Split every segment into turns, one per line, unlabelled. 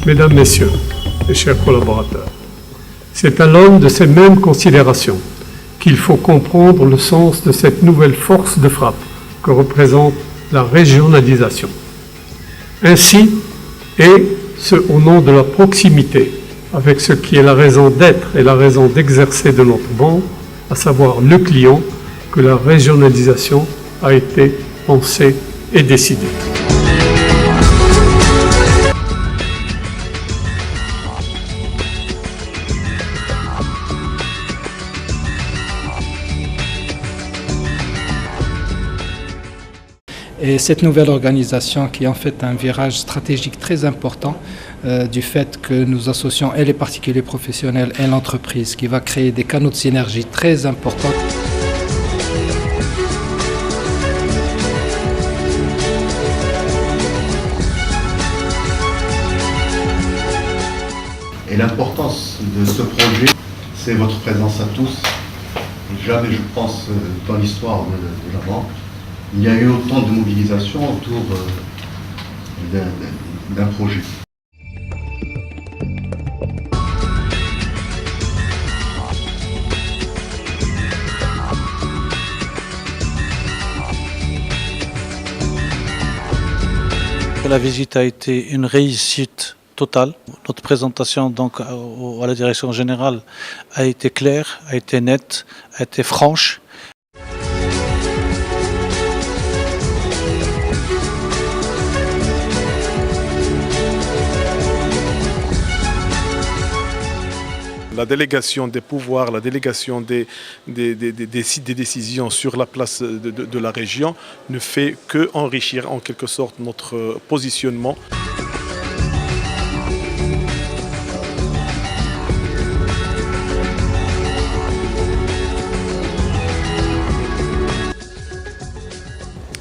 Mesdames, Messieurs, mes chers collaborateurs, c'est à l'aune de ces mêmes considérations qu'il faut comprendre le sens de cette nouvelle force de frappe que représente la régionalisation. Ainsi, et ce au nom de la proximité avec ce qui est la raison d'être et la raison d'exercer de notre banque, à savoir le client, que la régionalisation a été pensée et décidée.
Et cette nouvelle organisation qui est en fait un virage stratégique très important du fait que nous associons et les particuliers professionnels et l'entreprise qui va créer des canaux de synergie très importants.
Et l'importance de ce projet, c'est votre présence à tous. Jamais, je pense, dans l'histoire de la banque, il y a eu autant de mobilisation autour d'un projet.
La visite a été une réussite totale. Notre présentation donc à la direction générale a été claire, a été nette, a été franche.
La délégation des pouvoirs, la délégation des décisions sur la place de la région ne fait qu'enrichir en quelque sorte notre positionnement.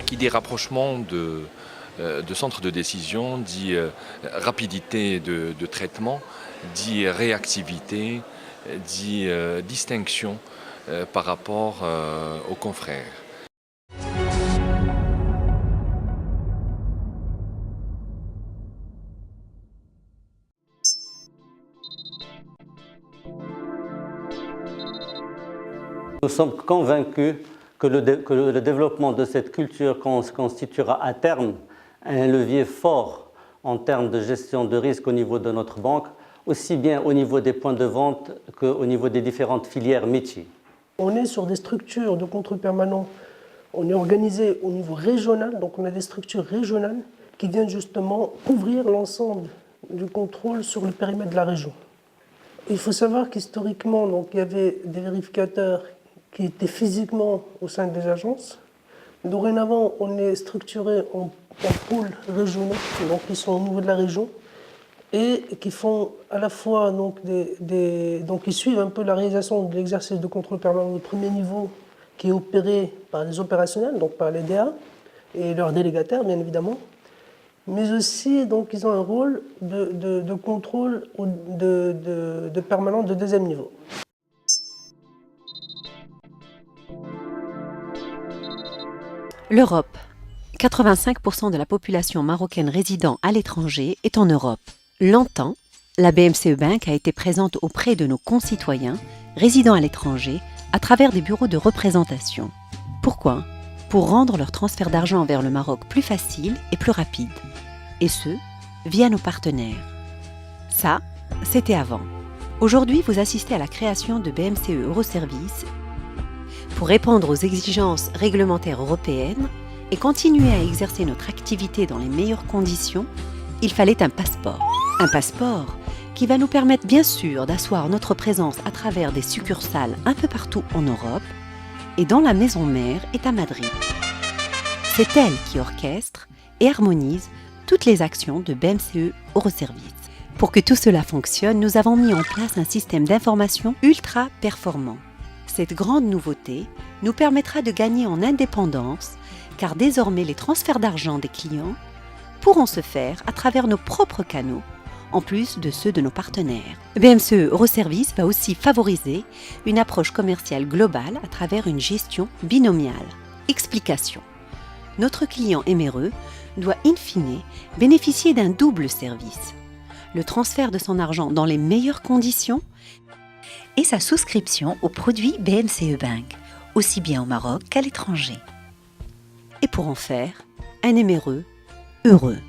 Qui dit rapprochement de centres de décision, dit rapidité de traitement, dit réactivité, dit distinction par rapport aux confrères.
Nous sommes convaincus que le développement de cette culture constituera à terme un levier fort en termes de gestion de risque au niveau de notre banque, aussi bien au niveau des points de vente qu'au niveau des différentes filières métiers.
On est sur des structures de contrôle permanent. On est organisé au niveau régional, donc on a des structures régionales qui viennent justement couvrir l'ensemble du contrôle sur le périmètre de la région. Il faut savoir qu'historiquement, donc, il y avait des vérificateurs qui étaient physiquement au sein des agences. Dorénavant, on est structuré en pôles régionaux, donc qui sont au niveau de la région, et qui font à la fois donc, donc qui suivent un peu la réalisation de l'exercice de contrôle permanent de premier niveau qui est opéré par les opérationnels, donc par les DA et leurs délégataires bien évidemment, mais aussi donc ils ont un rôle de contrôle de permanent de deuxième niveau.
L'Europe. 85% de la population marocaine résidant à l'étranger est en Europe. Longtemps, la BMCE Bank a été présente auprès de nos concitoyens résidant à l'étranger à travers des bureaux de représentation. Pourquoi ? Pour rendre leur transfert d'argent vers le Maroc plus facile et plus rapide. Et ce, via nos partenaires. Ça, c'était avant. Aujourd'hui, vous assistez à la création de BMCE Euroservice pour répondre aux exigences réglementaires européennes et continuer à exercer notre activité dans les meilleures conditions, il fallait un passeport. Un passeport qui va nous permettre bien sûr d'asseoir notre présence à travers des succursales un peu partout en Europe et dont la maison mère est à Madrid. C'est elle qui orchestre et harmonise toutes les actions de BMCE Euroservice. Pour que tout cela fonctionne, nous avons mis en place un système d'information ultra performant. Cette grande nouveauté nous permettra de gagner en indépendance car désormais les transferts d'argent des clients pourront se faire à travers nos propres canaux, en plus de ceux de nos partenaires. BMCE Euroservice va aussi favoriser une approche commerciale globale à travers une gestion binomiale. Explication. Notre client MRE doit in fine bénéficier d'un double service. le transfert de son argent dans les meilleures conditions
et sa souscription aux produits BMCE Bank, aussi bien au Maroc qu'à l'étranger.
Et pour en faire un éméreux heureux.